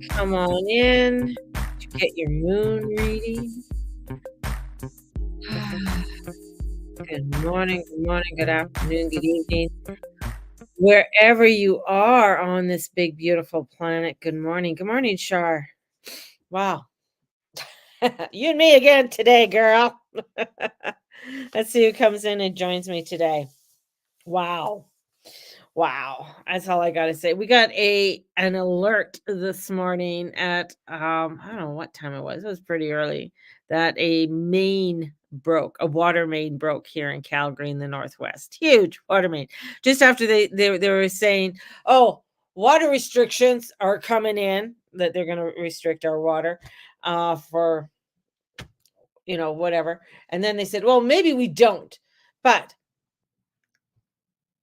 Come on in to get your moon reading. Good morning, good afternoon, good evening. Wherever you are on this big, beautiful planet, good morning. Good morning, Shar. Wow. You and me again today, girl. Let's see who comes in and joins me today. Wow. Wow. That's all I gotta say. We got an alert this morning at I don't know what time it was. It was pretty early that a water main broke here in Calgary in the Northwest. Huge water main. Just after they were saying, "Oh, water restrictions are coming in, that they're gonna restrict our water for whatever." And then they said, "Well, maybe we don't." But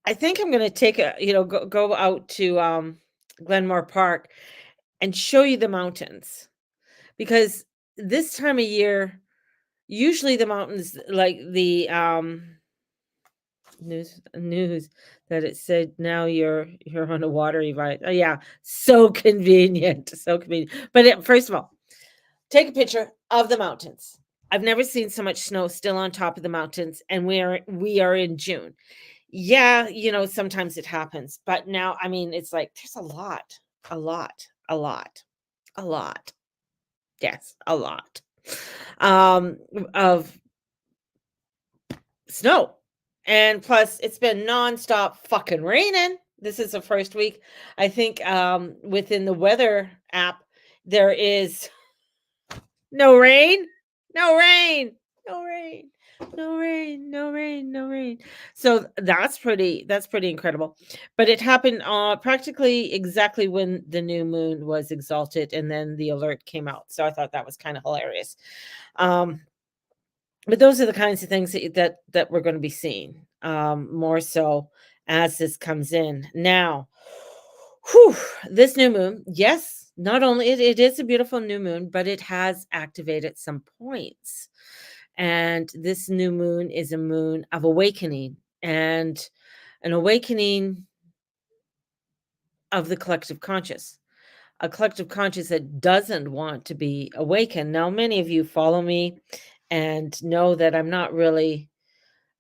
I think I'm gonna take go out to Glenmore Park and show you the mountains, because this time of year, usually the mountains, like the news that it said now you're on a water event. Oh yeah, so convenient, so convenient. But first of all, take a picture of the mountains. I've never seen so much snow still on top of the mountains, and we are in June. Yeah, sometimes it happens, but now, I mean, it's like there's a lot, a lot, a lot. Yes, a lot of snow. And plus, it's been nonstop fucking raining. This is the first week. I think within the weather app, there is no rain, no rain, no rain, no rain, no rain, no rain. So that's pretty incredible. But it happened practically exactly when the new moon was exalted, and then the alert came out. So I thought that was kind of hilarious. Um, but those are the kinds of things that we're going to be seeing more so as this comes in now. Whew, this new moon, yes, not only it is a beautiful new moon, but it has activated some points. And this new moon is a moon of awakening, and an awakening of the collective conscious, a collective conscious that doesn't want to be awakened. Now, many of you follow me and know that I'm not really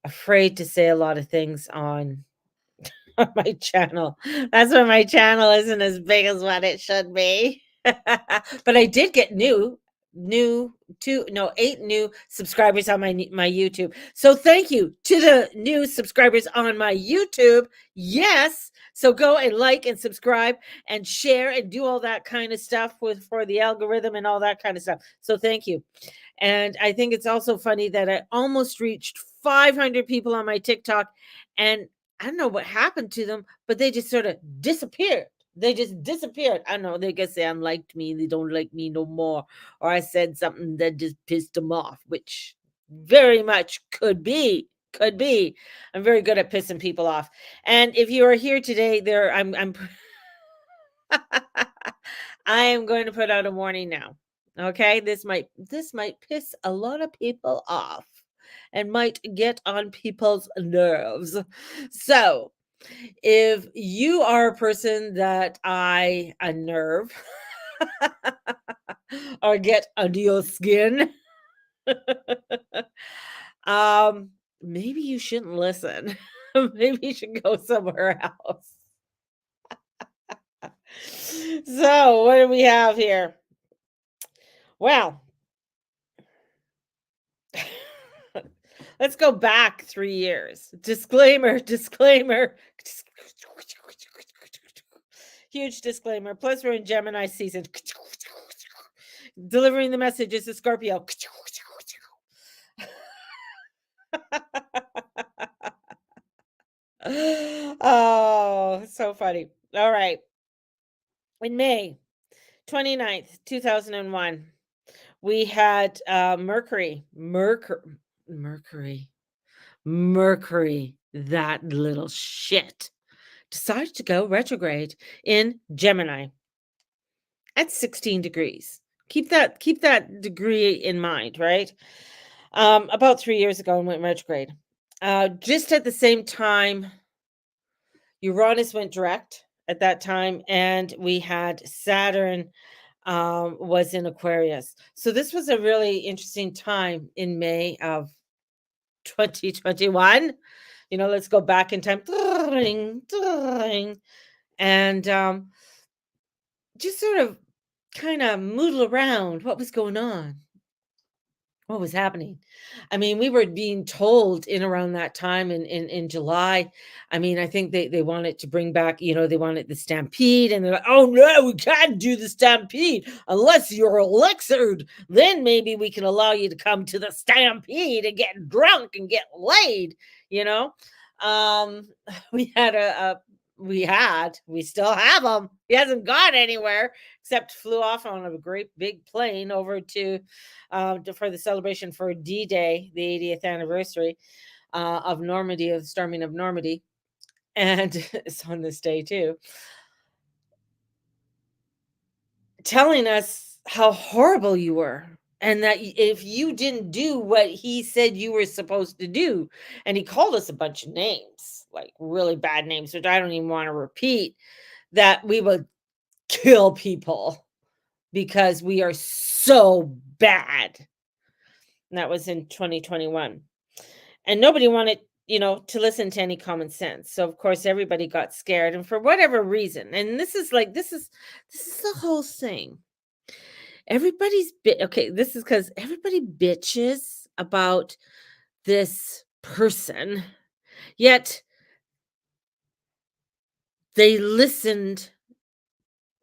afraid to say a lot of things on on my channel. That's why my channel isn't as big as what it should be. But I did get new 2 no 8 new subscribers on my YouTube. So thank you to the new subscribers on my YouTube. Yes. So go and like and subscribe and share and do all that kind of stuff for the algorithm and all that kind of stuff. So thank you. And I think it's also funny that I almost reached 500 people on my TikTok, and I don't know what happened to them, but they just sort of disappeared. They just disappeared. I don't know. They guess they unliked me. They don't like me no more. Or I said something that just pissed them off, which very much could be. Could be. I'm very good at pissing people off. And if you are here today, I'm I am going to put out a warning now. Okay? This might piss a lot of people off and might get on people's nerves. So, if you are a person that I unnerve or get under your skin, um, maybe you shouldn't listen. Maybe you should go somewhere else. So, what do we have here? Well, let's go back 3 years. Disclaimer, disclaimer. Huge disclaimer. Plus, we're in Gemini season. Delivering the message is a Scorpio. Oh, so funny. All right. In May 29th, 2001, we had Mercury, that little shit, decided to go retrograde in Gemini at 16 degrees. Keep that degree in mind, right? About 3 years ago, and went retrograde. Just at the same time, Uranus went direct at that time, and we had Saturn was in Aquarius. So this was a really interesting time in May of 2021. Let's go back in time. And just sort of kind of moodle around what was going on. What was happening? I mean, we were being told in around that time in July. I mean, I think they wanted to bring back, they wanted the stampede, and they're like, oh no, we can't do the stampede unless you're elected. Then maybe we can allow you to come to the stampede and get drunk and get laid, you know. Um, we had we still have him. He hasn't gone anywhere except flew off on a great big plane over to for the celebration for D-Day, the 80th anniversary of Normandy, of the storming of Normandy, and it's on this day too, telling us how horrible you were. And that if you didn't do what he said you were supposed to do, and he called us a bunch of names, like really bad names, which I don't even want to repeat, that we would kill people because we are so bad. And that was in 2021. And nobody wanted, to listen to any common sense. So of course everybody got scared, and for whatever reason. And this is the whole thing. Okay, this is because everybody bitches about this person, yet they listened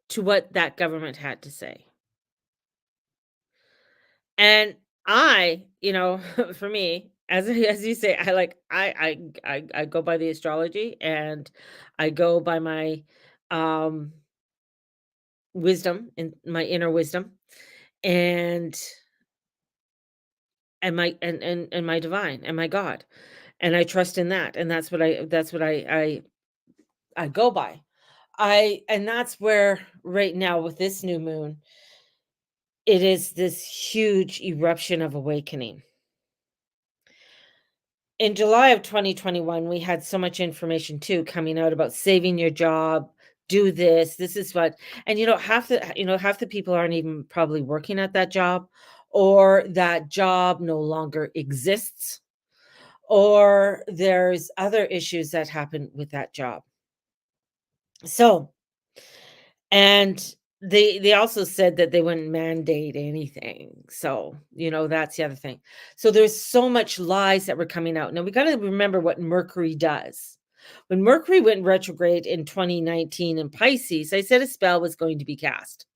to what that government had to say. And for me, as you say, I go by the astrology, and I go by my um wisdom, and my inner wisdom, and and my divine, and my God. And I trust in that. And that's what I go by. And that's where right now with this new moon, it is this huge eruption of awakening. In July of 2021, we had so much information too coming out about saving your job, do this, this is what, and half the people aren't even probably working at that job, or that job no longer exists, or there's other issues that happen with that job. So, and they also said that they wouldn't mandate anything. So, that's the other thing. So there's so much lies that were coming out. Now we got to remember what Mercury does. When Mercury went retrograde in 2019 in Pisces, I said a spell was going to be cast.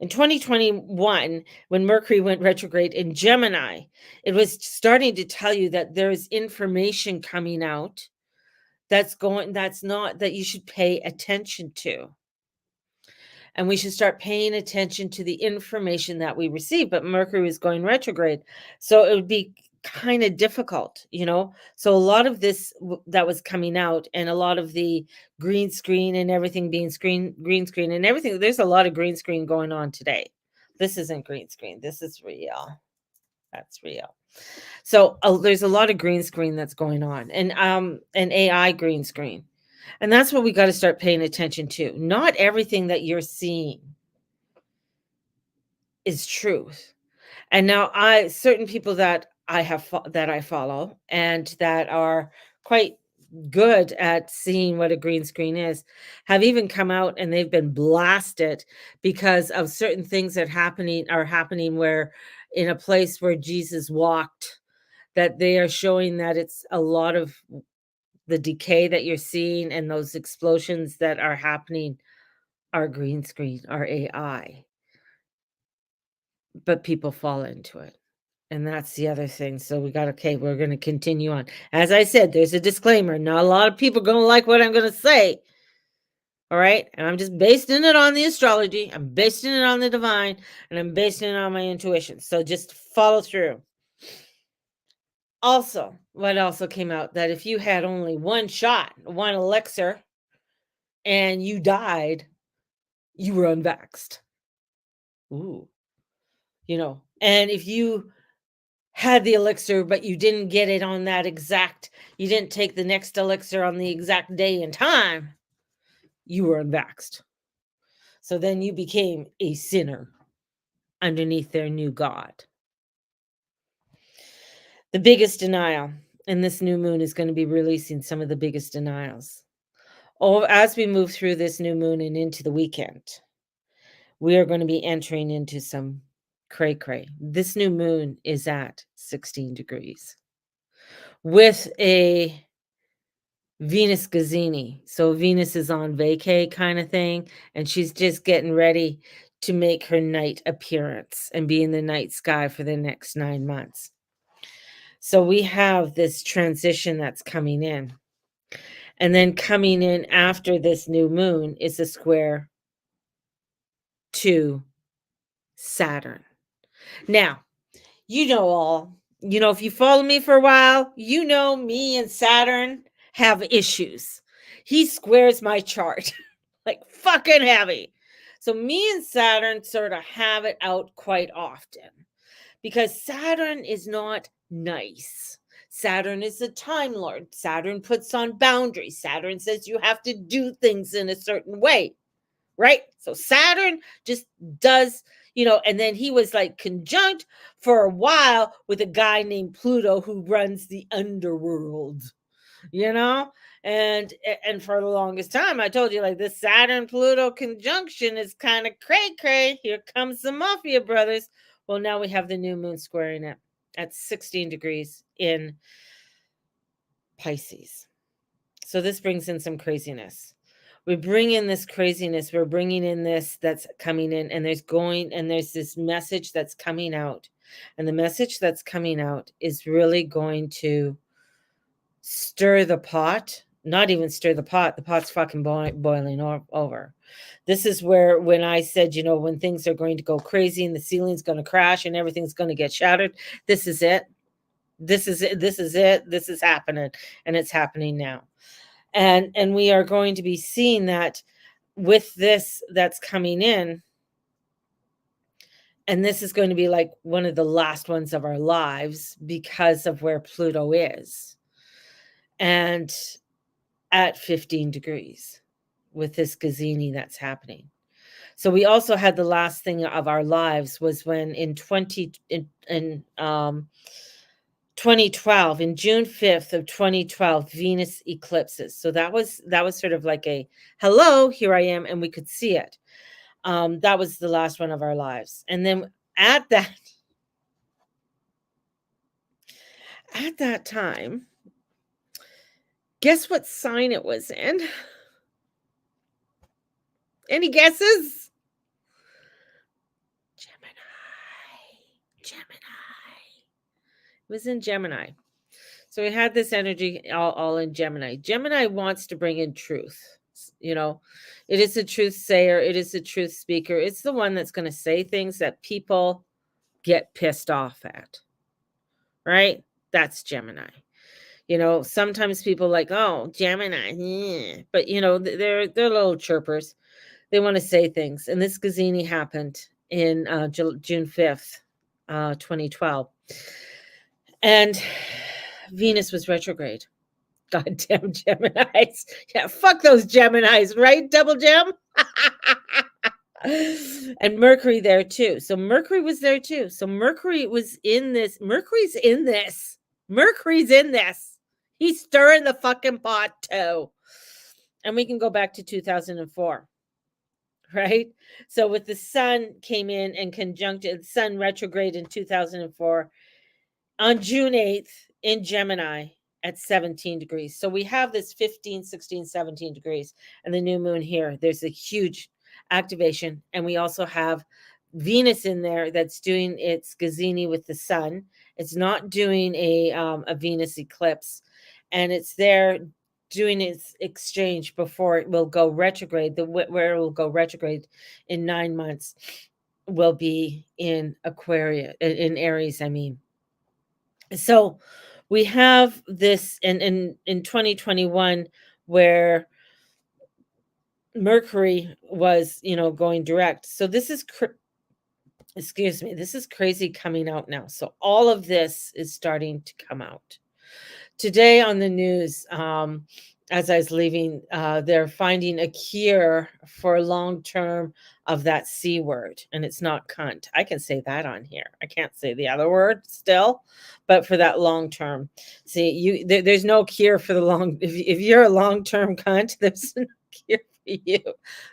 In 2021, when Mercury went retrograde in Gemini, it was starting to tell you that there's information coming out that's not that you should pay attention to. And we should start paying attention to the information that we receive. But Mercury is going retrograde. So it would be kind of difficult. So a lot of this that was coming out, and a lot of the green screen and everything being green screen and everything. There's a lot of green screen going on today. This isn't green screen. This is real. That's real. So there's a lot of green screen that's going on, and an AI green screen. And that's what we got to start paying attention to. Not everything that you're seeing is truth. And now certain people that I follow, and that are quite good at seeing what a green screen is, have even come out and they've been blasted because of certain things that are happening where in a place where Jesus walked, that they are showing that it's a lot of the decay that you're seeing and those explosions that are happening are green screen, are AI, but people fall into it. And that's the other thing. So okay, we're going to continue on. As I said, there's a disclaimer. Not a lot of people are going to like what I'm going to say. All right. And I'm just basing it on the astrology. I'm basing it on the divine, and I'm basing it on my intuition. So just follow through. Also, what also came out, that if you had only one shot, one elixir, and you died, you were unvaxxed. Ooh. And if you had the elixir, but you didn't get it you didn't take the next elixir on the exact day and time, you were unvaxxed. So then you became a sinner underneath their new God. The biggest denial, and this new moon is going to be releasing some of the biggest denials. Oh, as we move through this new moon and into the weekend, we are going to be entering into some cray cray. This new moon is at 16 degrees with a Venus Gazini. So Venus is on vacay kind of thing, and she's just getting ready to make her night appearance and be in the night sky for the next 9 months. So we have this transition that's coming in. And then coming in after this new moon is a square to Saturn. Now, if you follow me for a while, me and Saturn have issues. He squares my chart like fucking heavy. So me and Saturn sort of have it out quite often because Saturn is not nice. Saturn is a time lord. Saturn puts on boundaries. Saturn says you have to do things in a certain way, right? So Saturn just does, and then he was like conjunct for a while with a guy named Pluto who runs the underworld, and for the longest time I told you, like, this Saturn Pluto conjunction is kind of cray. Here comes the mafia brothers. Well, now we have the new moon squaring it at 16 degrees in Pisces. So this brings in some craziness. We bring in this craziness. We're bringing in this that's coming in, and there's this message that's coming out. And the message that's coming out is really going to stir the pot. Not even stir the pot. The pot's fucking boiling over. This is where, when I said, when things are going to go crazy and the ceiling's going to crash and everything's going to get shattered, this is it. This is it. This is it. This is happening, and it's happening now. And we are going to be seeing that with this that's coming in. And this is going to be like one of the last ones of our lives because of where Pluto is. And at 15 degrees with this Gazini that's happening. So we also had the last thing of our lives was when in 2012, in June 5th of 2012, Venus eclipses. So that was sort of like a hello, here I am, and we could see it. That was the last one of our lives. And then at that time, guess what sign it was in? Any guesses? Gemini. It was in Gemini. So we had this energy all in Gemini. Gemini wants to bring in truth. It is a truth sayer. It is a truth speaker. It's the one that's going to say things that people get pissed off at. Right? That's Gemini. Sometimes people like, oh, Gemini. Yeah. But, they're little chirpers. They want to say things. And this Gazini happened in June 5th, 2012. And Venus was retrograde. Goddamn Geminis. Yeah, fuck those Geminis, right? Double gem? And Mercury there too. So Mercury was there too. So Mercury was in this. Mercury's in this. He's stirring the fucking pot too. And we can go back to 2004. Right? So with the sun came in and conjuncted, sun retrograde in 2004 on June 8th in Gemini at 17 degrees. So we have this 15, 16, 17 degrees and the new moon here. There's a huge activation. And we also have Venus in there that's doing its Gazini with the sun. It's not doing a Venus eclipse. And it's there doing its exchange before it will go retrograde. Where it will go retrograde in 9 months will be in Aquarius, in Aries, I mean. So we have this in 2021 where Mercury was, going direct. So this is this is crazy coming out now. So all of this is starting to come out. Today on the news, as I was leaving, they're finding a cure for long term of that C word, and it's not cunt. I can say that on here. I can't say the other word still, but for that long term. See, there's no cure for the long if you're a long term cunt, there's no cure for you.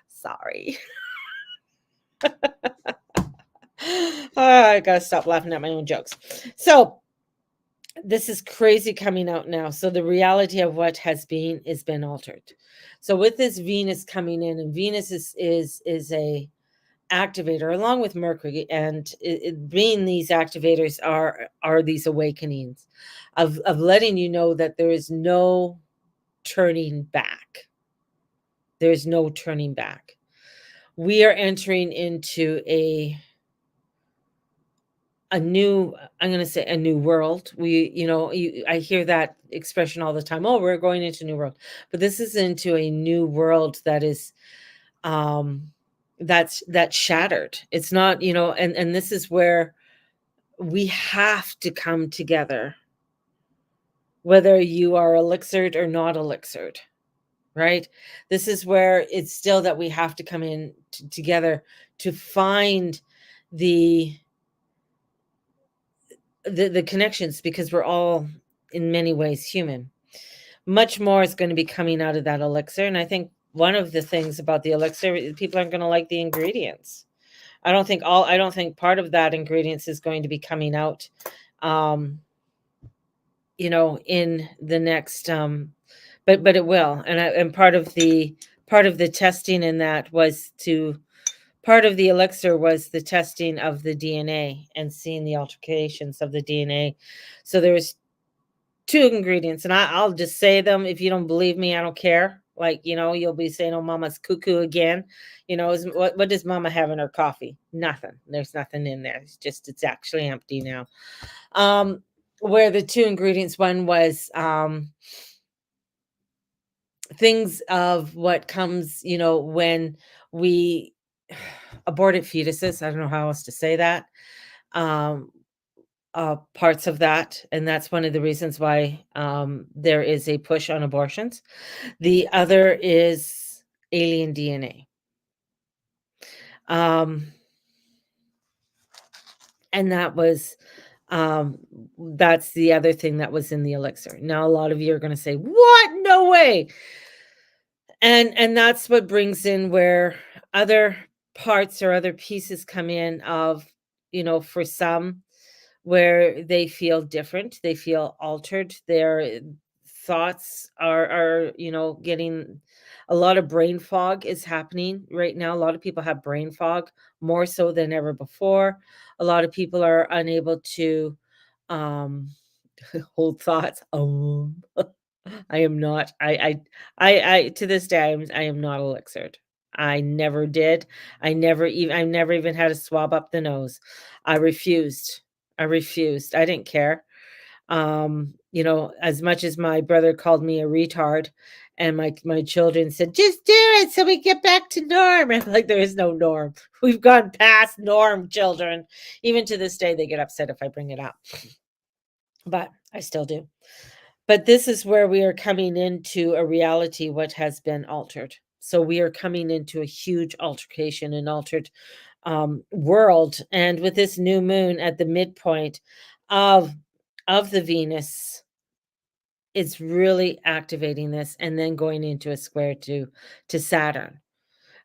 Sorry. I gotta stop laughing at my own jokes. So this is crazy coming out now. So the reality of what has been altered. So with this Venus coming in, and Venus is a activator along with Mercury, and being these activators are these awakenings of letting you know that there is no turning back. There's no turning back. We are entering into a new, I'm going to say a new world. I hear that expression all the time. Oh, we're going into a new world. But this is into a new world that is um that's shattered. It's not, and this is where we have to come together, whether you are elixired or not elixired, right? This is where it's still that we have to come in together to find the the connections, because we're all in many ways human. Much more is going to be coming out of that elixir, and I think one of the things about the elixir, people aren't going to like the ingredients. I don't think part of that ingredients is going to be coming out um in the next but it will. And part of the testing in that was to part of the elixir was the testing of the DNA and seeing the altercations of the DNA. So there's two ingredients, and I'll just say them. If you don't believe me, I don't care. Like, you'll be saying, "Oh, mama's cuckoo again." What does mama have in her coffee? Nothing. There's nothing in there. It's actually empty now. Um, where the two ingredients, one was things of what comes, when we aborted fetuses. I don't know how else to say that. Um, Parts of that, and that's one of the reasons why there is a push on abortions. The other is alien DNA. Um, and that's the other thing that was in the elixir. Now, a lot of you are going to say, "What? No way!" And that's what brings in where other parts or other pieces come in of, for some, where they feel different, they feel altered, their thoughts are getting a lot of brain fog is happening right now. A lot of people have brain fog more so than ever before. A lot of people are unable to um hold thoughts. I am not. I to this day I am not elixired. I never did. I never even had a swab up the nose. I refused. I refused. I didn't care. As much as my brother called me a retard and my children said, "Just do it so we get back to norm." I'm like, there is no norm. We've gone past norm, children. Even to this day, they get upset if I bring it up. But I still do. But this is where we are coming into a reality what has been altered. So we are coming into a huge altercation and altered world. And with this new moon at the midpoint of the Venus, it's really activating this and then going into a square to Saturn.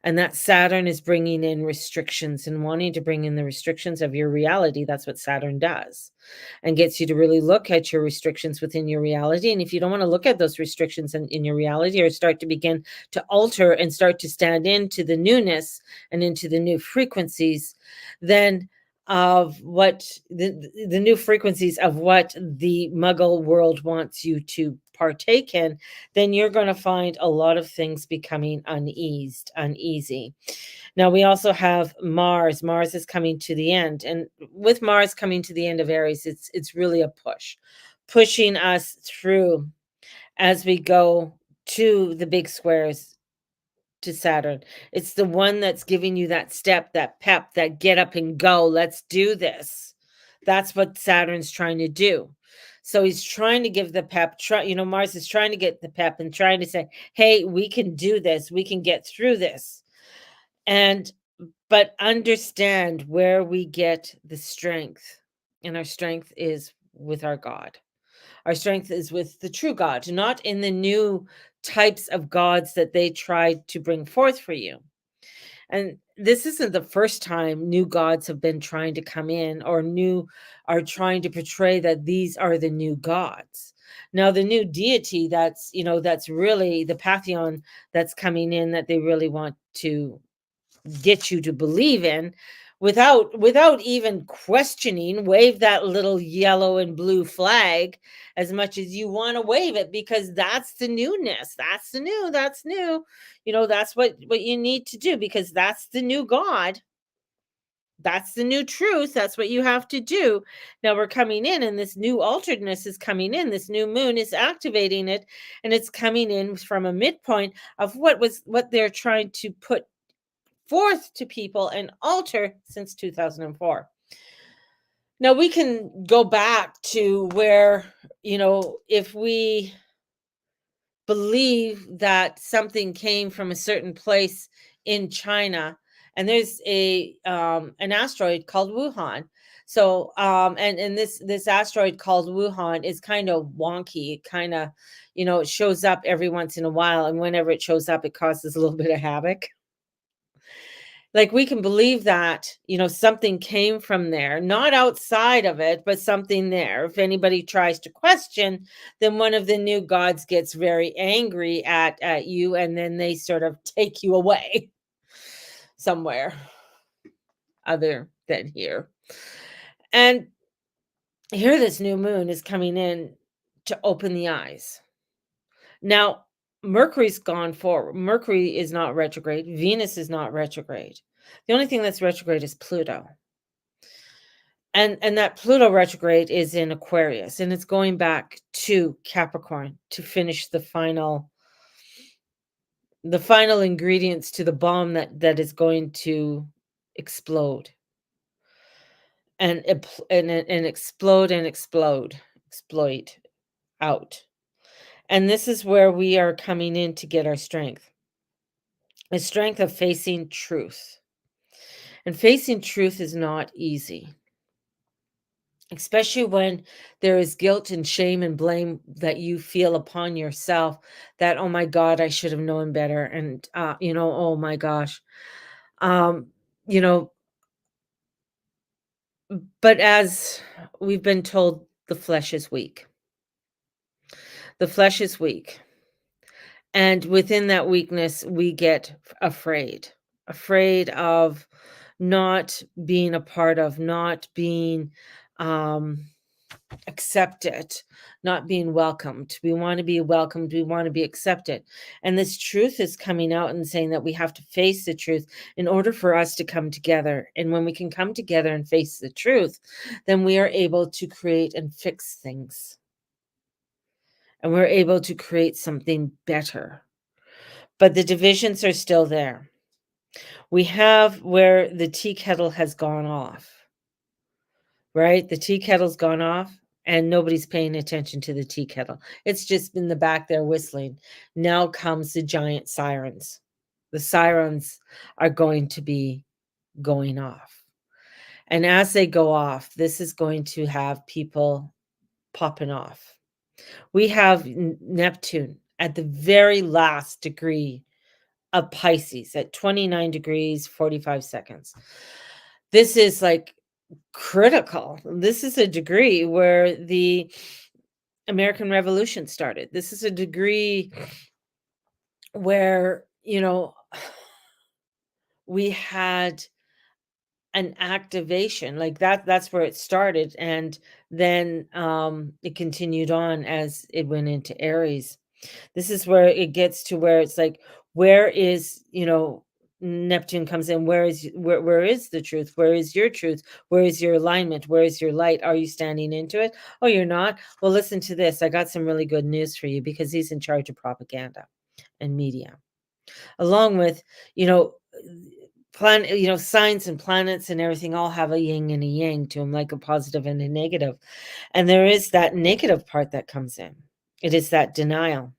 And that Saturn is bringing in restrictions and wanting to bring in the restrictions of your reality. That's what Saturn does, and gets you to really look at your restrictions within your reality. And if you don't want to look at those restrictions in your reality, or start to begin to alter and start to stand into the newness and into the new frequencies, then of what the new frequencies of what the muggle world wants you to partake in, then you're going to find a lot of things becoming uneasy. Now we also have Mars. Mars is coming to the end, and with Mars coming to the end of Aries, it's really a pushing us through as we go to the big squares to Saturn. It's the one that's giving you that step, that pep, that get up and go. Let's do this. That's what Saturn's trying to do. So he's trying to give the pep. Mars is trying to get the pep and trying to say, "Hey, we can do this. We can get through this." And but understand where we get the strength. And our strength is with our God. Our strength is with the true God, not in the new types of gods that they tried to bring forth for you. And this isn't the first time new gods have been trying to come in, or new are trying to portray that these are the new gods. Now, the new deity that's really the pantheon that's coming in, that they really want to get you to believe in, without even questioning, wave that little yellow and blue flag as much as you want to wave it, because that's the newness. That's new. That's what you need to do, because that's the new God. That's the new truth. That's what you have to do. Now we're coming in, and this new alteredness is coming in. This new moon is activating it, and it's coming in from a midpoint of what they're trying to put forth to people and alter since 2004. Now we can go back to where, if we believe that something came from a certain place in China, and there's an asteroid called Wuhan. So and this asteroid called Wuhan is kind of wonky. It kind of, it shows up every once in a while, and whenever it shows up, it causes a little bit of havoc. Like, we can believe that, something came from there, not outside of it, but something there. If anybody tries to question, then one of the new gods gets very angry at you, and then they sort of take you away somewhere other than here. And here, this new moon is coming in to open the eyes. Now, Mercury's gone forward. Mercury is not retrograde. Venus is not retrograde. The only thing that's retrograde is Pluto. And that Pluto retrograde is in Aquarius, and it's going back to Capricorn to finish the final ingredients to the bomb that is going to explode. And explode and exploit out. And this is where we are coming in to get our strength. The strength of facing truth. And facing truth is not easy, especially when there is guilt and shame and blame that you feel upon yourself, that, oh my God, I should have known better. And, oh my gosh, um, you know, but as we've been told, the flesh is weak. The flesh is weak. And within that weakness, we get afraid of not being a part of, not being accepted, not being welcomed. We want to be welcomed. We want to be accepted. And this truth is coming out and saying that we have to face the truth in order for us to come together. And when we can come together and face the truth, then we are able to create and fix things. And we're able to create something better. But the divisions are still there. We have where the tea kettle has gone off, right? The tea kettle's gone off, and nobody's paying attention to the tea kettle. It's just in the back there whistling. Now comes the giant sirens. The sirens are going to be going off. And as they go off, this is going to have people popping off. We have Neptune at the very last degree of Pisces at 29 degrees, 45 seconds. This is like critical. This is a degree where the American Revolution started. This is a degree where, we had an activation like that's where it started. And then it continued on as it went into Aries. This is where it gets to where it's like, where is, Neptune comes in. Where is the truth? Where is your truth? Where is your alignment? Where is your light? Are you standing into it? Oh, you're not? Well, listen to this. I got some really good news for you, because he's in charge of propaganda and media. Along with, signs and planets and everything all have a yin and a yang to them, like a positive and a negative. And there is that negative part that comes in. It is that denial.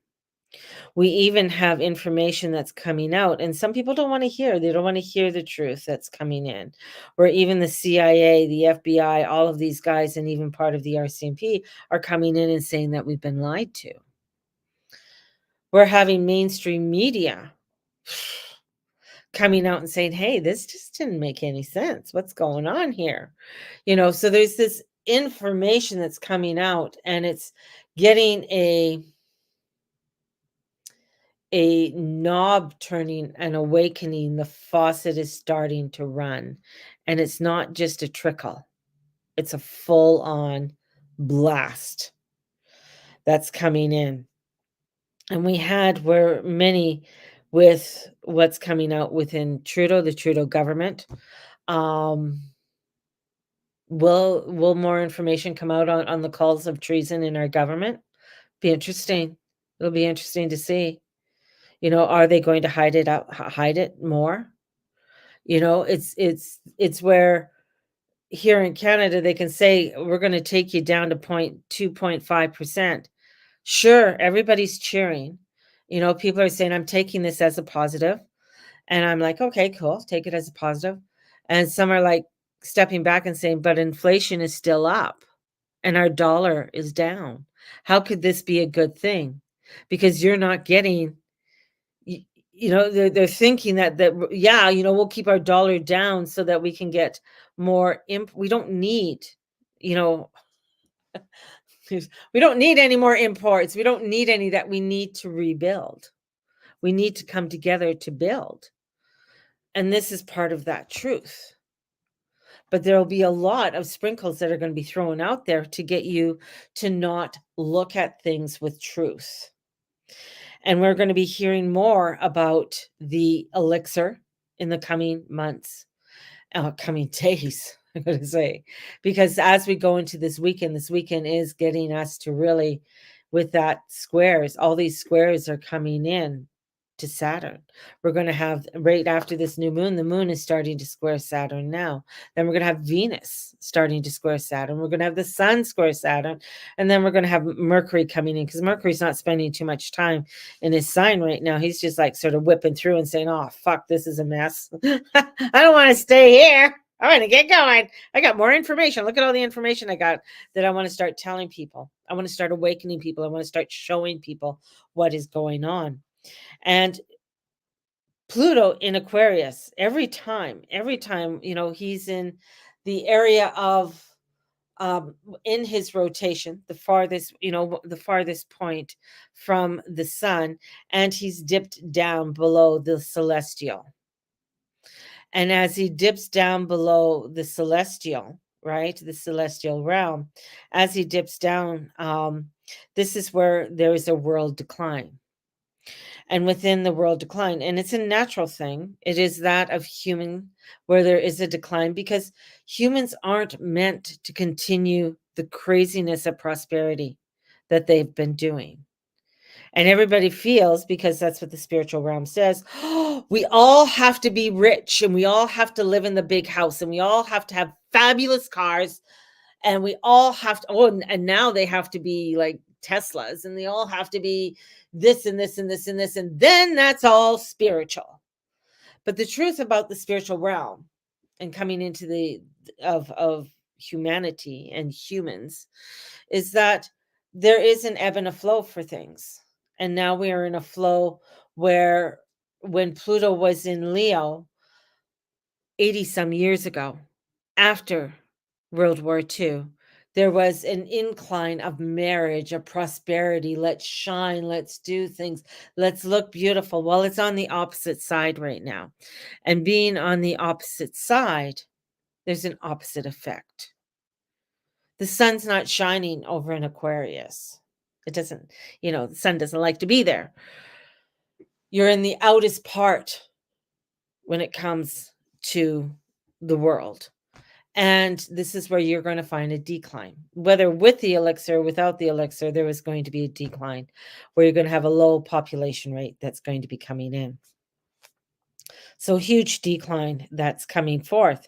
We even have information that's coming out, and some people don't want to hear. They don't want to hear the truth that's coming in. Or even the CIA, the FBI, all of these guys, and even part of the RCMP are coming in and saying that we've been lied to. We're having mainstream media coming out and saying, hey, this just didn't make any sense. What's going on here? So there's this information that's coming out, and it's getting a knob turning and awakening. The faucet is starting to run, and it's not just a trickle. It's a full-on blast that's coming in. And we had where many with what's coming out within the Trudeau government. Will more information come out on the calls of treason in our government? Be interesting. It'll be interesting to see. Are they going to hide it more? It's where here in Canada they can say we're going to take you down to 2.5%. Sure, everybody's cheering. People are saying I'm taking this as a positive. And I'm like, okay, cool. Take it as a positive. And some are like stepping back and saying, but inflation is still up and our dollar is down. How could this be a good thing? Because you're not getting, they're thinking that, yeah, we'll keep our dollar down so that we can get more. We don't need, we don't need any more imports. We don't need any that we need to rebuild. We need to come together to build. And this is part of that truth. But there'll be a lot of sprinkles that are going to be thrown out there to get you to not look at things with truth. And we're going to be hearing more about the elixir in the coming months, coming days, I'm going to say, because as we go into this weekend is getting us to really, with that squares, all these squares are coming in to Saturn. We're going to have right after this new moon, the moon is starting to square Saturn now. Then we're going to have Venus starting to square Saturn. We're going to have the sun square Saturn. And then we're going to have Mercury coming in, because Mercury's not spending too much time in his sign right now. He's just like sort of whipping through and saying, oh, fuck, this is a mess. I don't want to stay here. I want to get going. I got more information. Look at all the information I got that I want to start telling people. I want to start awakening people. I want to start showing people what is going on. And Pluto in Aquarius, every time, he's in the area of, in his rotation, the farthest point from the sun, and he's dipped down below the celestial. And as he dips down below the celestial, right, the celestial realm, as he dips down, this is where there is a world decline. And within the world decline, and it's a natural thing, it is that of human, where there is a decline, because humans aren't meant to continue the craziness of prosperity that they've been doing. And everybody feels, because that's what the spiritual realm says, oh, we all have to be rich, and we all have to live in the big house, and we all have to have fabulous cars, and we all have to, and now they have to be like Teslas, and they all have to be this and this and this and this, and then that's all spiritual. But the truth about the spiritual realm and coming into the of humanity and humans is that there is an ebb and a flow for things. And now we are in a flow where, when Pluto was in Leo 80 some years ago, after World War II, there was an incline of marriage, of prosperity. Let's shine, let's do things, let's look beautiful. Well, it's on the opposite side right now. And being on the opposite side, there's an opposite effect. The sun's not shining over in Aquarius. It doesn't, the sun doesn't like to be there. You're in the outest part when it comes to the world. And this is where you're going to find a decline. Whether with the elixir or without the elixir, there is going to be a decline, where you're going to have a low population rate that's going to be coming in. So huge decline that's coming forth.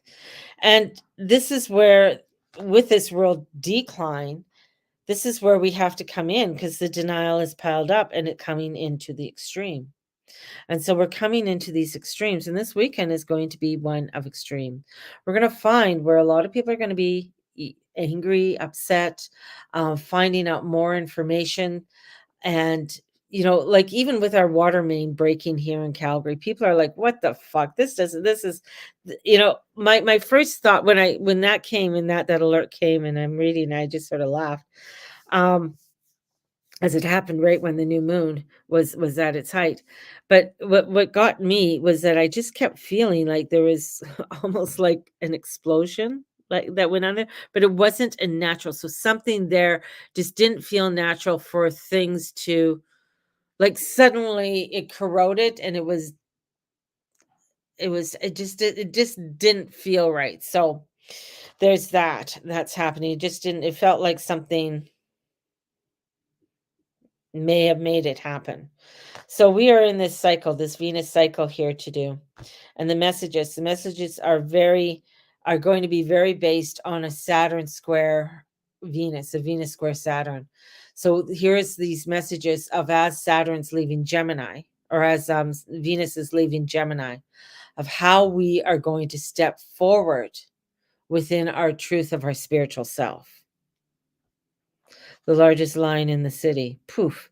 And this is where, with this world decline, this is where we have to come in, because the denial is piled up and it coming into the extreme. And so we're coming into these extremes, and this weekend is going to be one of extreme. We're going to find where a lot of people are going to be angry, upset, finding out more information. And, like, even with our water main breaking here in Calgary, people are like, what the fuck? This doesn't, this is, my first thought when that came and that alert came and I'm reading, I just sort of laughed. As it happened right when the new moon was at its height. But what got me was that I just kept feeling like there was almost like an explosion, like, that went on there, but it wasn't a natural. So something there just didn't feel natural for things to, like, suddenly it corroded, and it just didn't feel right. So there's that's happening. It just didn't, it felt like something may have made it happen. So we are in this cycle, this Venus cycle here to do. And the messages are going to be very based on a Saturn square Venus, a Venus square Saturn. So here's these messages of, as Saturn's leaving Gemini, or as Venus is leaving Gemini, of how we are going to step forward within our truth of our spiritual self. The largest line in the city. Poof.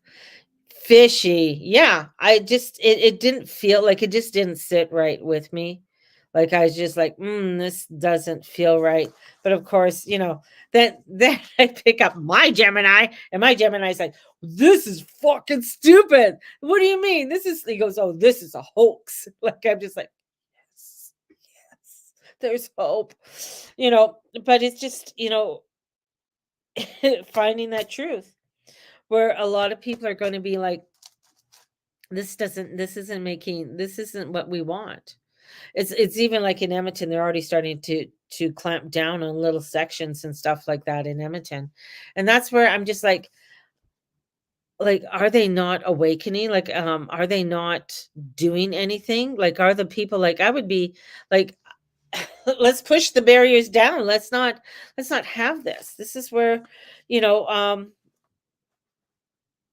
Fishy. Yeah, it didn't feel like, it just didn't sit right with me. Like, I was just like, this doesn't feel right. But of course, then I pick up my Gemini, and my Gemini's like, this is fucking stupid. What do you mean? He goes, oh, this is a hoax. Like, I'm just like, yes, yes, there's hope. But it's just, finding that truth, where a lot of people are going to be like, this isn't what we want. It's even like in Edmonton, they're already starting to clamp down on little sections and stuff like that in Edmonton. And that's where I'm just like, are they not awakening? Like, are they not doing anything? Like, are the people, like, I would be like, let's push the barriers down. Let's not have this. This is where, you know, um,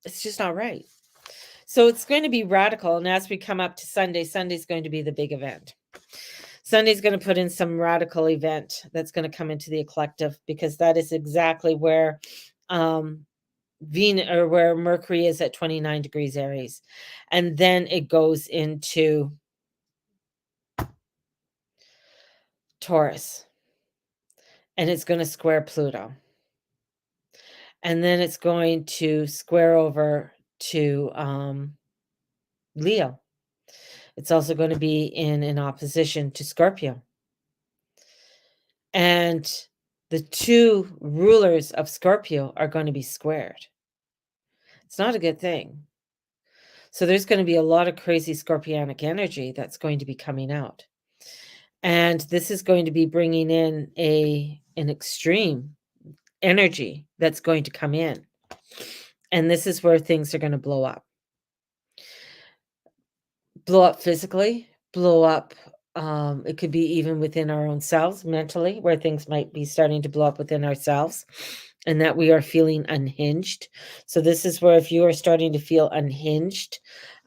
it's just not right. So it's going to be radical. And as we come up to Sunday, Sunday's going to be the big event. Sunday's going to put in some radical event that's going to come into the collective, because that is exactly where Venus, or where Mercury is at 29 degrees Aries. And then it goes into Taurus, and it's going to square Pluto. And then it's going to square over to Leo. It's also going to be in an opposition to Scorpio. And the two rulers of Scorpio are going to be squared. It's not a good thing. So there's going to be a lot of crazy scorpionic energy that's going to be coming out. And this is going to be bringing in an extreme energy that's going to come in. And this is where things are going to blow up. Blow up physically, blow up. It could be even within our own selves, mentally, where things might be starting to blow up within ourselves, and that we are feeling unhinged. So this is where, if you are starting to feel unhinged,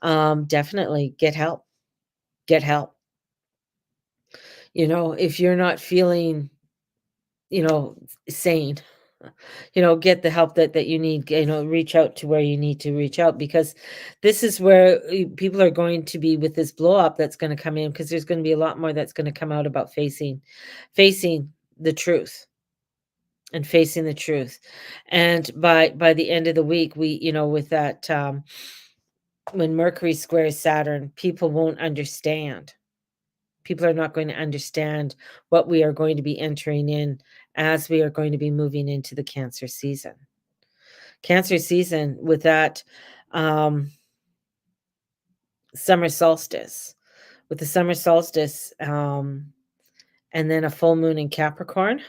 definitely get help. Get help. If you're not feeling, sane, get the help that you need, reach out to where you need to reach out, because this is where people are going to be with this blow up that's going to come in, because there's going to be a lot more that's going to come out about facing the truth, and facing the truth. And by the end of the week, we, with that, when Mercury squares Saturn, people won't understand. People are not going to understand what we are going to be entering in, as we are going to be moving into the Cancer season. Cancer season with that summer solstice. With the summer solstice, and then a full moon in Capricorn,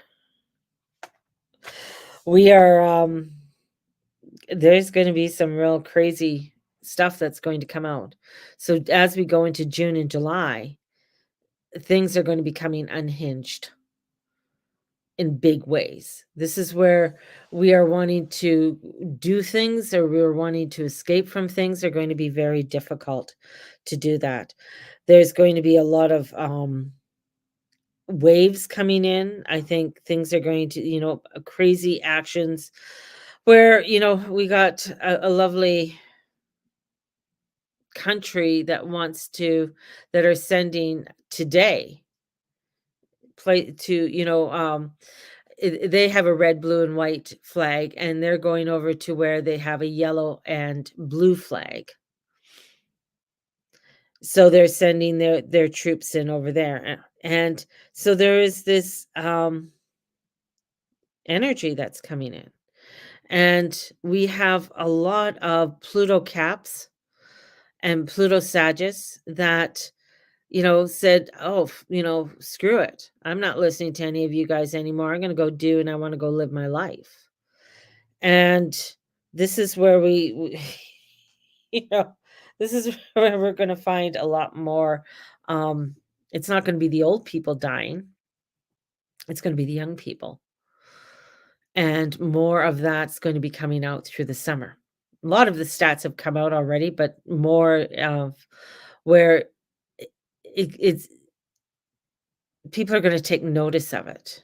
we are there's going to be some real crazy stuff that's going to come out. So as we go into June and July, things are going to be coming unhinged in big ways. This is where we are wanting to do things, or we're wanting to escape from things are going to be very difficult to do that. There's going to be a lot of waves coming in. I think things are going to, crazy actions where, we got a lovely country that are sending today play to, they have a red, blue, and white flag, and they're going over to where they have a yellow and blue flag. So they're sending their troops in over there. And so there is this energy that's coming in. And we have a lot of Pluto caps and Pluto Sagittarius that, said, "Oh, screw it. I'm not listening to any of you guys anymore. I'm going to go do and I want to go live my life." And this is where you know, this is where we're going to find a lot more. Um, it's not going to be the old people dying. It's going to be the young people. And more of that's going to be coming out through the summer. A lot of the stats have come out already, but more of where it's people are going to take notice of it.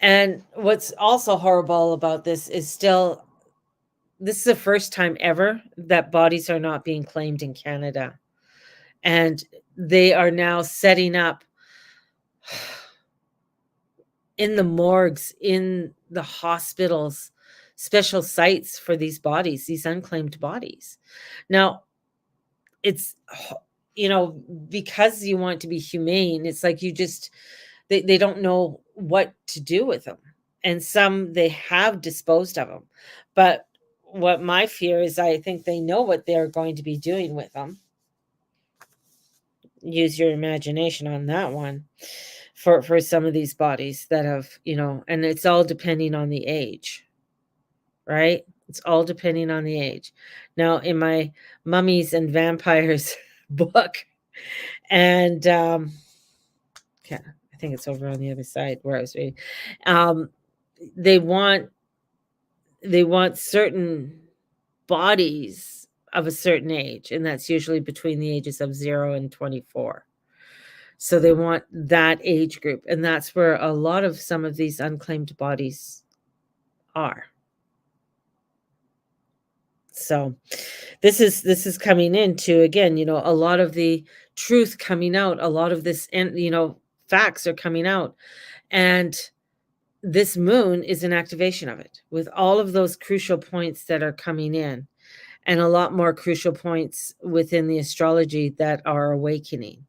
And what's also horrible about this is this is the first time ever that bodies are not being claimed in Canada. And they are now setting up in the morgues, in the hospitals, special sites for these bodies, these unclaimed bodies. Now, it's, because you want to be humane, it's like they don't know what to do with them. And some they have disposed of them. But what my fear is, I think they know what they're going to be doing with them. Use your imagination on that one for some of these bodies that have, and it's all depending on the age, right? It's all depending on the age. Now, in my Mummies and Vampires book, and okay, I think it's over on the other side where I was reading. Um, they want certain bodies of a certain age, and that's usually between the ages of 0 and 24. So they want that age group, and that's where a lot of some of these unclaimed bodies are. So this is coming into, again, a lot of the truth coming out, a lot of this, and facts are coming out, and this moon is an activation of it, with all of those crucial points that are coming in, and a lot more crucial points within the astrology that are awakening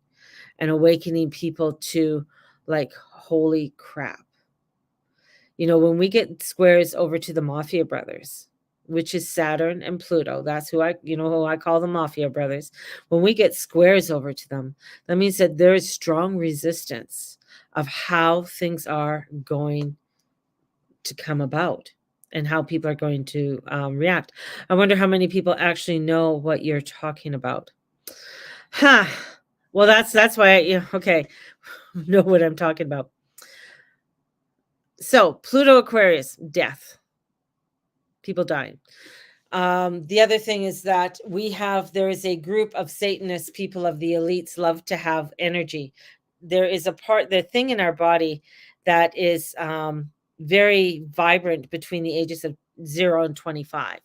people to, like, holy crap. When we get squares over to the Mafia brothers, which is Saturn and Pluto, that's who I call the Mafia brothers. When we get squares over to them, that means that there is strong resistance of how things are going to come about and how people are going to react. I wonder how many people actually know what you're talking about. Huh. Well, that's why okay, know what I'm talking about. So, Pluto Aquarius, death, people dying. The other thing is that there is a group of Satanists, people of the elites love to have energy. There is the thing in our body that is very vibrant between the ages of 0 and 25.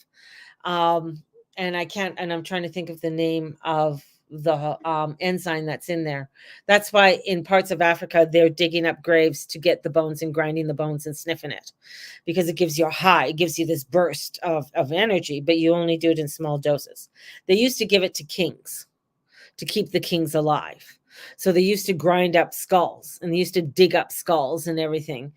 And I'm trying to think of the name of the enzyme that's in there. That's why in parts of Africa, they're digging up graves to get the bones and grinding the bones and sniffing it, because it gives you a high. It gives you this burst of energy, but you only do it in small doses. They used to give it to kings to keep the kings alive. So they used to grind up skulls, and they used to dig up skulls and everything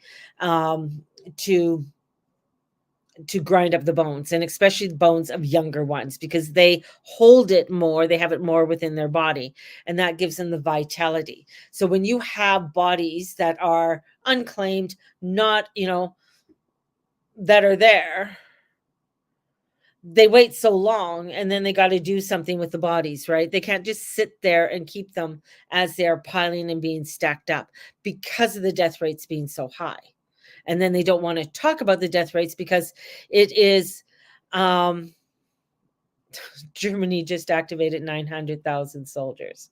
to grind up the bones, and especially the bones of younger ones, because they hold it more, they have it more within their body, and that gives them the vitality. So when you have bodies that are unclaimed, not, that are there, they wait so long, and then they got to do something with the bodies, right? They can't just sit there and keep them as they're piling and being stacked up because of the death rates being so high. And then they don't want to talk about the death rates because it is Germany just activated 900,000 soldiers.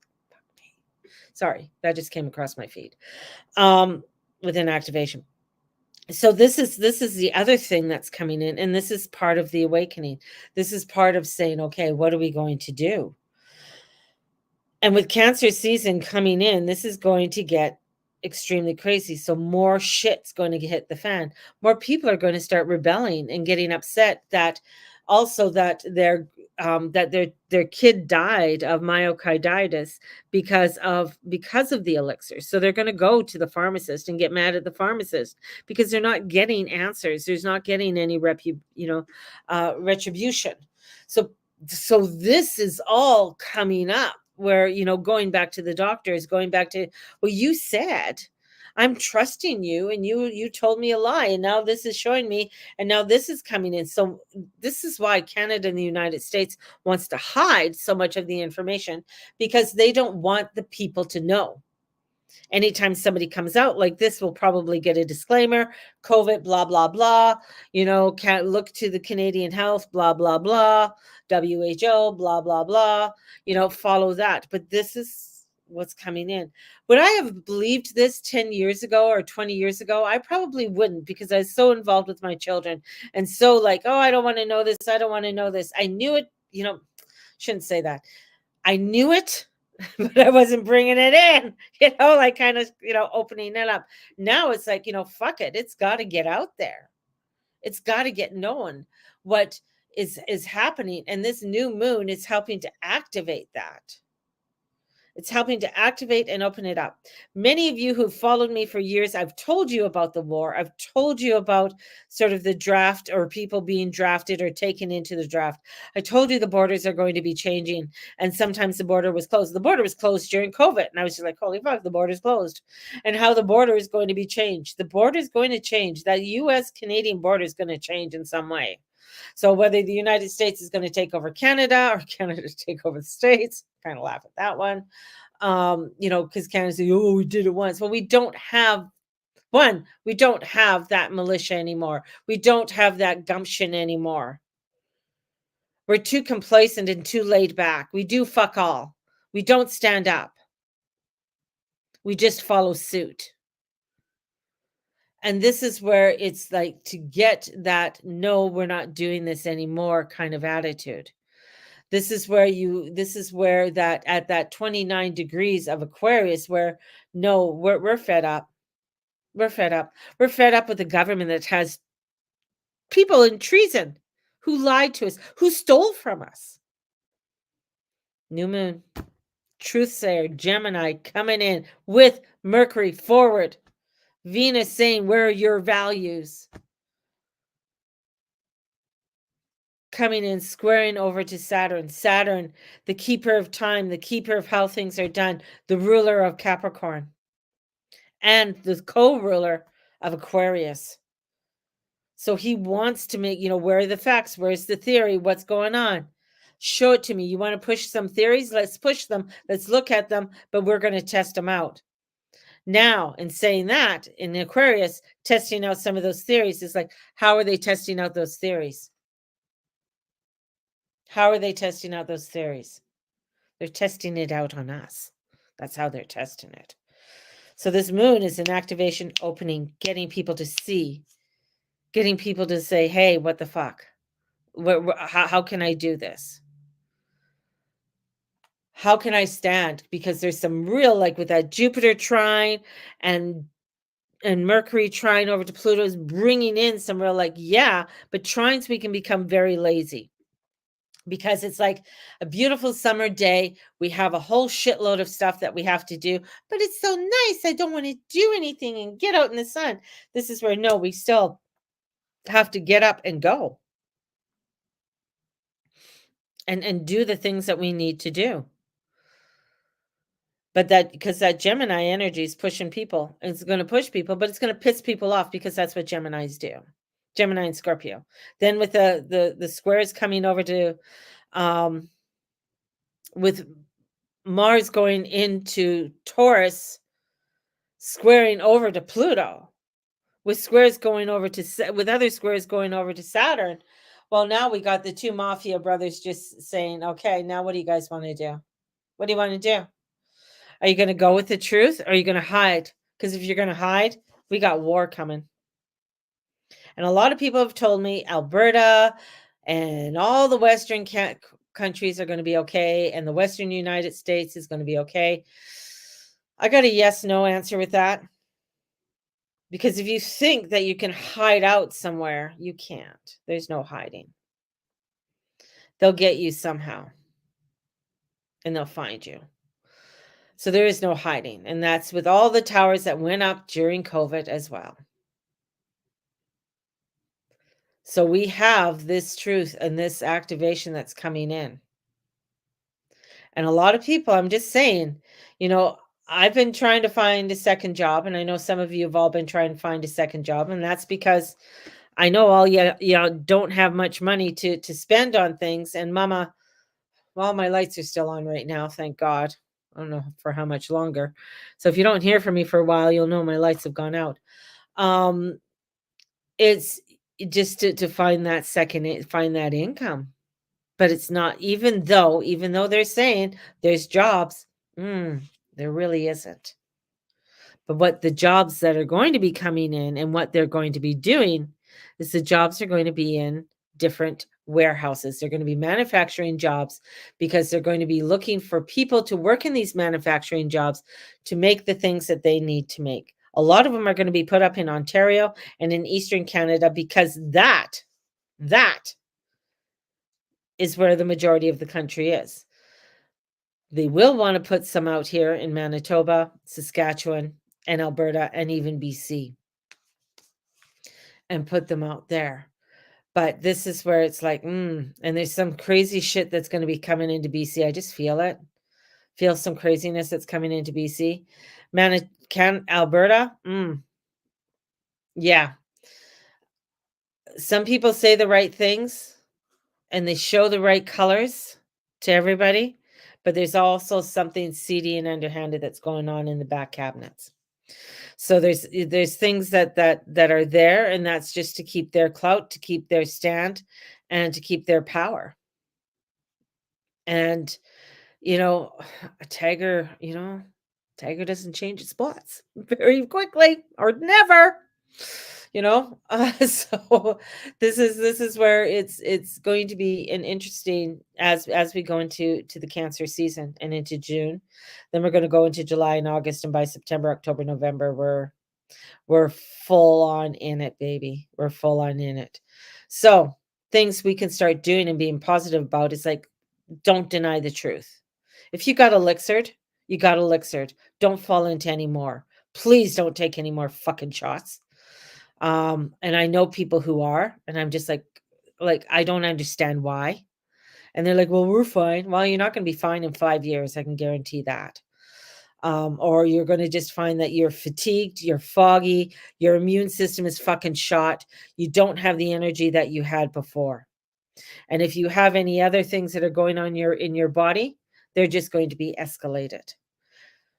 Sorry, that just came across my feed. With an activation. So this is the other thing that's coming in, and this is part of the awakening. This is part of saying, okay, what are we going to do? And with Cancer season coming in, this is going to get extremely crazy. So more shit's going to hit the fan. More people are going to start rebelling and getting upset that also that their kid died of myocarditis because of the elixir. So they're going to go to the pharmacist and get mad at the pharmacist because they're not getting answers. There's not getting any retribution. So this is all coming up where, going back to the doctors, going back to, well, you said I'm trusting you, and you told me a lie, and now this is showing me, and now this is coming in. So this is why Canada and the United States wants to hide so much of the information, because they don't want the people to know. Anytime somebody comes out like this, will probably get a disclaimer, COVID, blah, blah, blah, can't look to the Canadian Health, blah, blah, blah, WHO, blah, blah, blah, follow that. But this is what's coming in. Would I have believed this 10 years ago or 20 years ago? I probably wouldn't, because I was so involved with my children and so like, oh, I don't want to know this. I don't want to know this. I knew it, shouldn't say that. I knew it, but I wasn't bringing it in, like kind of, opening it up. Now it's like, fuck it. It's got to get out there. It's got to get known what is happening. And this new moon is helping to activate that. It's helping to activate and open it up. Many of you who've followed me for years, I've told you about the war. I've told you about sort of the draft, or people being drafted or taken into the draft. I told you the borders are going to be changing, and sometimes the border was closed. The border was closed during COVID, and I was just like, holy fuck, the border's closed. And how the border is going to be changed. The border is going to change. That US-Canadian border is going to change in some way. So whether the United States is going to take over Canada or Canada take over the States, kind of laugh at that one. Because Canada say, oh, we did it once. Well, we don't have that militia anymore. We don't have that gumption anymore. We're too complacent and too laid back. We do fuck all. We don't stand up. We just follow suit. And this is where it's like to get that, no, we're not doing this anymore kind of attitude. This is where that at that 29 degrees of Aquarius, where no, we're fed up. We're fed up. We're fed up with the government that has people in treason, who lied to us, who stole from us. New moon, truthsayer, Gemini coming in with Mercury forward. Venus saying, where are your values? Coming in, squaring over to Saturn. Saturn, the keeper of time, the keeper of how things are done, the ruler of Capricorn, and the co-ruler of Aquarius. So he wants to make, where are the facts? Where's the theory? What's going on? Show it to me. You want to push some theories? Let's push them. Let's look at them, but we're going to test them out. Now, in saying that, in Aquarius, testing out some of those theories is like, how are they testing out those theories? How are they testing out those theories? They're testing it out on us. That's how they're testing it. So this moon is an activation, opening, getting people to see, getting people to say, hey, what the fuck? How can I do this? How can I stand? Because there's some real, like with that Jupiter trine and Mercury trine over to Pluto is bringing in some real, like, yeah, but trines, we can become very lazy. Because it's like a beautiful summer day. We have a whole shitload of stuff that we have to do, but it's so nice. I don't want to do anything and get out in the sun. This is where, no, we still have to get up and go. And do the things that we need to do. But because that Gemini energy is pushing people. It's going to push people, but it's going to piss people off, because that's what Geminis do. Gemini and Scorpio. Then with the squares coming over to um with Mars going into Taurus, squaring over to Pluto, with squares going over to with other squares going over to Saturn. Well, now we got the two mafia brothers just saying, "Okay, now what do you guys want to do? What do you want to do? Are you going to go with the truth, or are you going to hide? Because if you're going to hide, we got war coming." And a lot of people have told me Alberta and all the Western countries are going to be okay, and the Western United States is going to be okay. I got a yes no answer with that. Because if you think that you can hide out somewhere, you can't. There's no hiding. They'll get you somehow and they'll find you. So there is no hiding. And that's with all the towers that went up during COVID as well. So we have this truth and this activation that's coming in. And a lot of people, I'm just saying, I've been trying to find a second job, and I know some of you have all been trying to find a second job, and that's because I know all you don't have much money to spend on things. And Mama, well, my lights are still on right now, thank God. I don't know for how much longer. So if you don't hear from me for a while, you'll know my lights have gone out. It's just to find that find that income. But it's not, even though they're saying there's jobs, there really isn't. But what the jobs that are going to be coming in and what they're going to be doing is the jobs are going to be in different warehouses. They're going to be manufacturing jobs because they're going to be looking for people to work in these manufacturing jobs to make the things that they need to make. A lot of them are going to be put up in Ontario and in Eastern Canada because that is where the majority of the country is. They will want to put some out here in Manitoba, Saskatchewan, and Alberta, and even BC, and put them out there. But this is where it's like, and there's some crazy shit that's going to be coming into BC. I just feel it. Feel some craziness that's coming into BC. Alberta, yeah. Some people say the right things and they show the right colors to everybody, but there's also something seedy and underhanded that's going on in the back cabinets. So there's things that are there, and that's just to keep their clout, to keep their stand, and to keep their power. And a tiger doesn't change its spots very quickly, or never. So this is where it's going to be an interesting, as we go into the Cancer season and into June. Then we're going to go into July and August, and by September, October, November, we're full on in it, baby. We're full on in it. So things we can start doing and being positive about is like, don't deny the truth. If you got elixir, you got elixir. Don't fall into any more. Please don't take any more fucking shots. And I know people who are, and I'm just like I don't understand why. And they're like, well, we're fine. Well, you're not going to be fine in 5 years. I can guarantee that. Or you're going to just find that you're fatigued, you're foggy, your immune system is fucking shot. You don't have the energy that you had before. And if you have any other things that are going on in your body, they're just going to be escalated.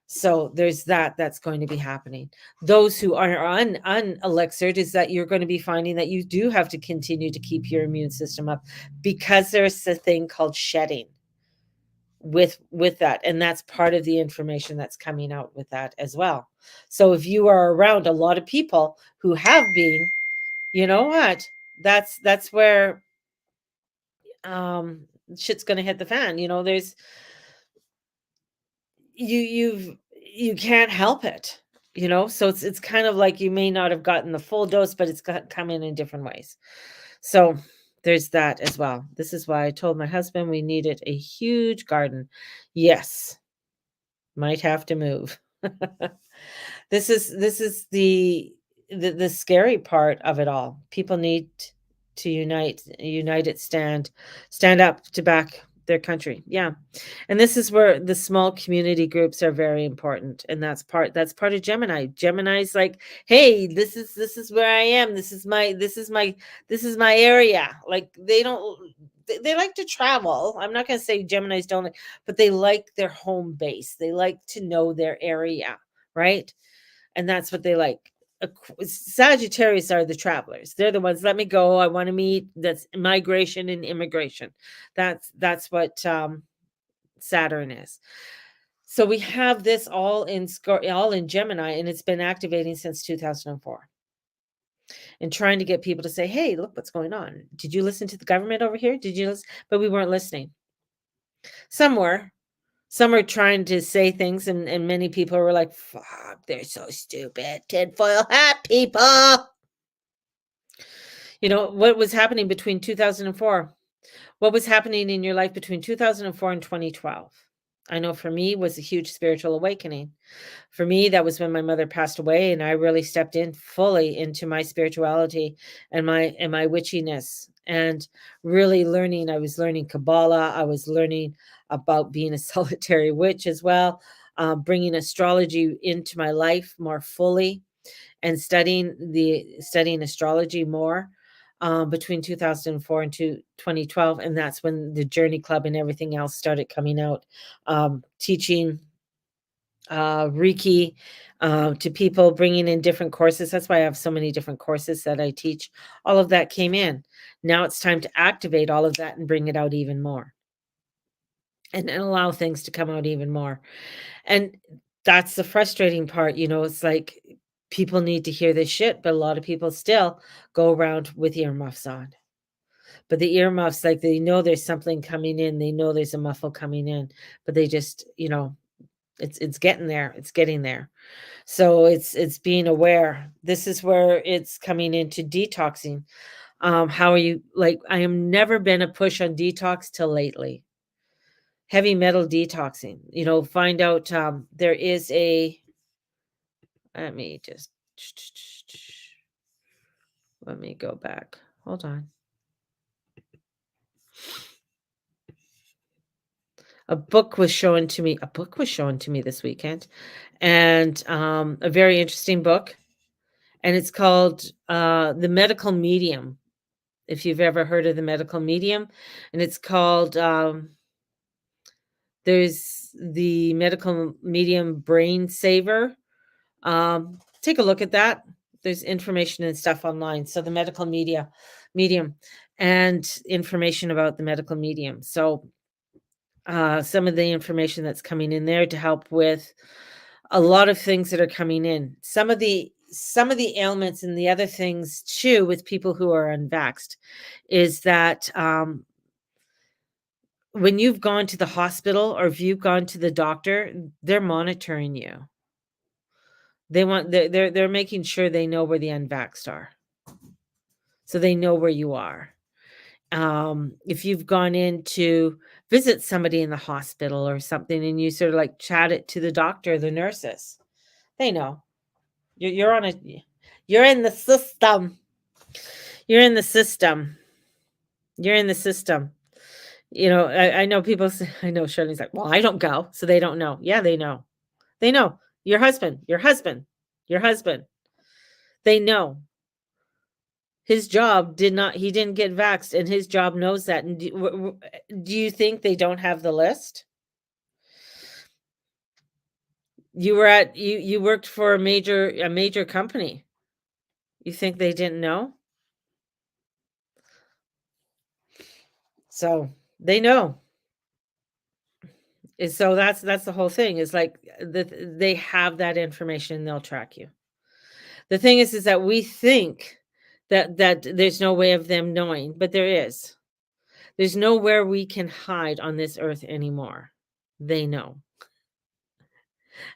So there's that's going to be happening. Those who are unelixired is that you're going to be finding that you do have to continue to keep your immune system up, because there's a thing called shedding with that, and that's part of the information that's coming out with that as well. So if you are around a lot of people who have been, you know what, that's where shit's going to hit the fan. There's you can't help it, so it's kind of like you may not have gotten the full dose, but it's coming in different ways. So there's that as well. This is why I told my husband we needed a huge garden. Yes, might have to move. This is the scary part of it all. People need to unite, stand up to back their country. Yeah. And this is where the small community groups are very important. And that's part of Gemini. Gemini's like, hey, this is where I am. This is my area. Like they like to travel. I'm not gonna say Geminis don't, but they like their home base. They like to know their area, right? And that's what they like. Sagittarius are the travelers. They're the ones. Let me go. I want to meet. That's migration and immigration. That's what Saturn is. So we have this all in Gemini, and it's been activating since 2004. And trying to get people to say, "Hey, look what's going on. Did you listen to the government over here? Did you listen?" But we weren't listening. Some were. Some are trying to say things, and many people were like, "Fuck, they're so stupid. Tinfoil hat people." You know, what was happening between 2004? What was happening in your life between 2004 and 2012? I know for me was a huge spiritual awakening. For me, that was when my mother passed away, and I really stepped in fully into my spirituality and my witchiness, and really learning. I was learning Kabbalah. I was learning about being a solitary witch as well, bringing astrology into my life more fully, and studying astrology more, between 2004 and 2012, and that's when the Journey Club and everything else started coming out, teaching Reiki to people, bringing in different courses. That's why I have so many different courses that I teach. All of that came in. Now it's time to activate all of that and bring it out even more, and allow things to come out even more. And that's the frustrating part. It's like people need to hear this shit, but a lot of people still go around with earmuffs on. But the earmuffs, like, they know there's something coming in. They know there's a muffle coming in, but they just, it's getting there. It's getting there. So it's being aware. This is where it's coming into detoxing. How are you, like, I have never been a push on detox till lately. Heavy metal detoxing, find out, there is let me just let me go back. Hold on. A book was shown to me this weekend, and a very interesting book, and it's called The Medical Medium. If you've ever heard of The Medical Medium, and it's called there's the Medical Medium Brain Saver. Take a look at that. There's information and stuff online. So the medical medium, and information about the medical medium. So some of the information that's coming in there to help with a lot of things that are coming in. Some of the ailments and the other things too with people who are unvaxxed is that when you've gone to the hospital or if you've gone to the doctor, they're monitoring you. They're making sure they know where the unvaxxed are. So they know where you are. If you've gone in to visit somebody in the hospital or something and you sort of like chat it to the doctor, the nurses, they know. You're in the system. You're in the system. You're in the system. I know people say, I know Shirley's like, well, I don't go, so they don't know. Yeah, they know. They know. Your husband. They know. His job he didn't get vaxxed, and his job knows that. And do you think they don't have the list? You worked for a major company. You think they didn't know? So they know. And so that's the whole thing, is like they have that information and they'll track you. The thing is that we think that there's no way of them knowing, but there is. There's nowhere we can hide on this earth anymore. They know.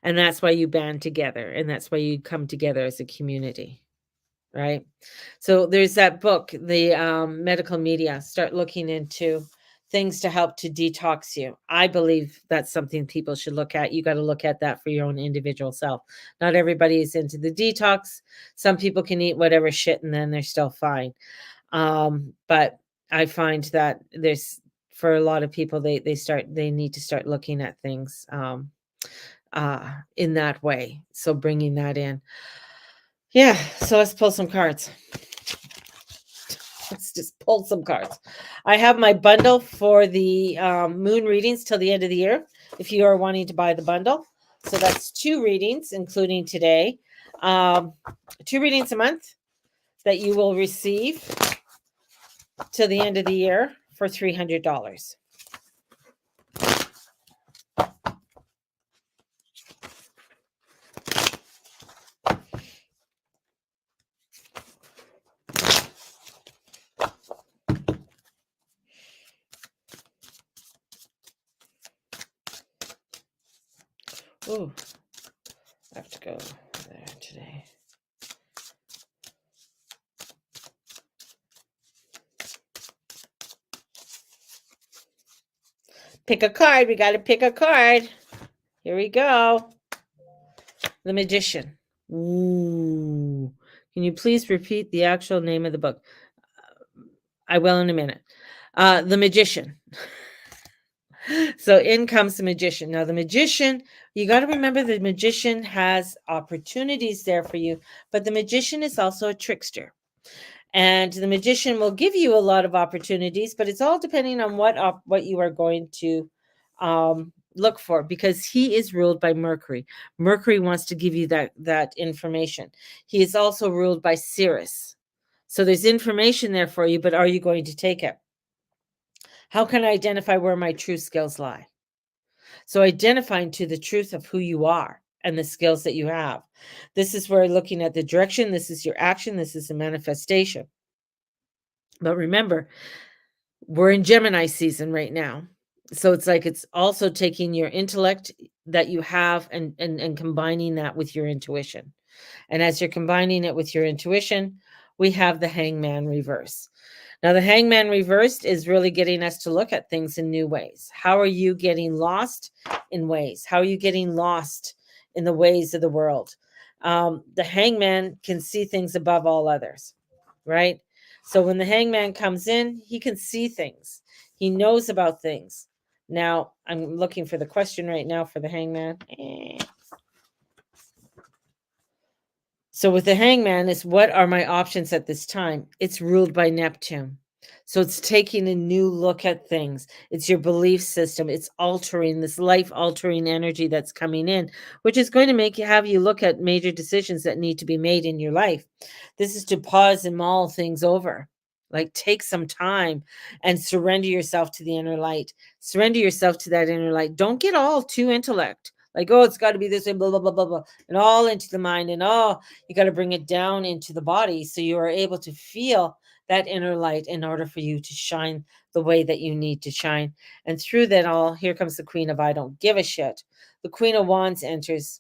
And that's why you band together, and that's why you come together as a community, right? So there's that book, the medical media. Start looking into things to help to detox you. I believe that's something people should look at. You got to look at that for your own individual self. Not everybody is into the detox. Some people can eat whatever shit and then they're still fine. But I find that there's for a lot of people, they need to start looking at things in that way. So bringing that in. Yeah, so let's pull some cards. Let's just pull some cards. I have my bundle for the moon readings till the end of the year, if you are wanting to buy the bundle. So that's 2 readings, including today. 2 readings a month that you will receive till the end of the year for $300. Ooh, I have to go there today. Pick a card. We got to pick a card. Here we go. The Magician. Ooh. Can you please repeat the actual name of the book? I will in a minute. The Magician. So in comes the Magician. Now, the Magician, you got to remember the Magician has opportunities there for you, but the Magician is also a trickster. And the Magician will give you a lot of opportunities, but it's all depending on what you are going to look for, because he is ruled by Mercury. Mercury wants to give you that information. He is also ruled by Sirius. So there's information there for you, but are you going to take it? How can I identify where my true skills lie? So identifying to the truth of who you are and the skills that you have. This is where looking at the direction, this is your action, this is the manifestation. But remember, we're in Gemini season right now. So it's like it's also taking your intellect that you have and combining that with your intuition. And as you're combining it with your intuition, we have the Hangman reverse. Now, the Hangman reversed is really getting us to look at things in new ways. How are you getting lost in ways? How are you getting lost in the ways of the world? The Hangman can see things above all others, right? So when the Hangman comes in, he can see things. He knows about things. Now, I'm looking for the question right now for the Hangman. So with the Hangman is, what are my options at this time? It's ruled by Neptune. So it's taking a new look at things. It's your belief system. It's altering this life-altering energy that's coming in, which is going to have you look at major decisions that need to be made in your life. This is to pause and mull things over. Like, take some time and surrender yourself to the inner light. Surrender yourself to that inner light. Don't get all too intellect. Like, oh, it's got to be this way, blah, blah, blah, blah, blah, and all into the mind. And you got to bring it down into the body so you are able to feel that inner light in order for you to shine the way that you need to shine. And through that all, here comes the Queen of I don't give a shit. The Queen of Wands enters,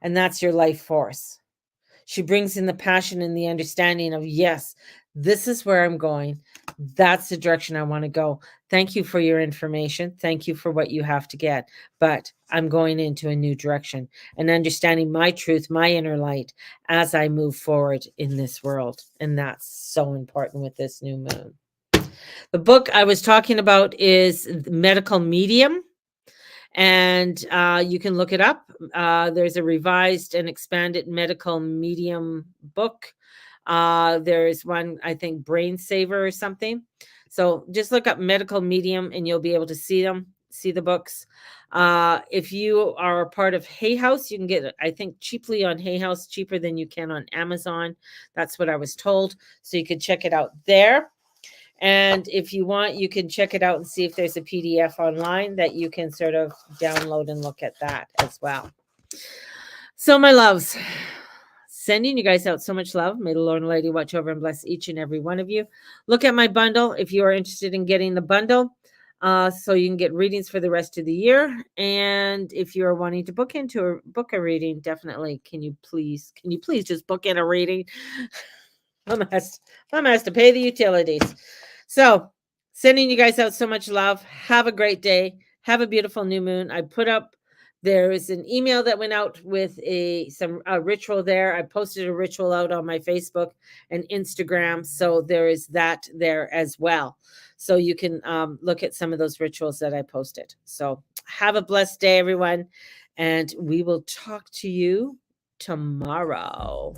and that's your life force. She brings in the passion and the understanding of, yes, this is where I'm going. That's the direction I want to go. Thank you for your information. Thank you for what you have to get. But I'm going into a new direction and understanding my truth, my inner light, as I move forward in this world. And that's so important with this new moon. The book I was talking about is Medical Medium. And you can look it up. There's a revised and expanded Medical Medium book. There's one, I think, Brain Saver or something. So just look up Medical Medium and you'll be able to see the books. If you are a part of Hay House, you can get it, I think, cheaply on Hay House, cheaper than you can on Amazon. That's what I was told. So you could check it out there. And if you want, you can check it out and see if there's a PDF online that you can sort of download and look at that as well. So my loves, sending you guys out so much love. May the Lord Almighty watch over and bless each and every one of you. Look at my bundle if you are interested in getting the bundle, so you can get readings for the rest of the year. And if you are wanting to book a reading, definitely can you please just book in a reading? Mama has to pay the utilities. So sending you guys out so much love. Have a great day. Have a beautiful new moon. I put up, there is an email that went out with a ritual there. I posted a ritual out on my Facebook and Instagram. So there is that there as well. So you can look at some of those rituals that I posted. So have a blessed day, everyone. And we will talk to you tomorrow.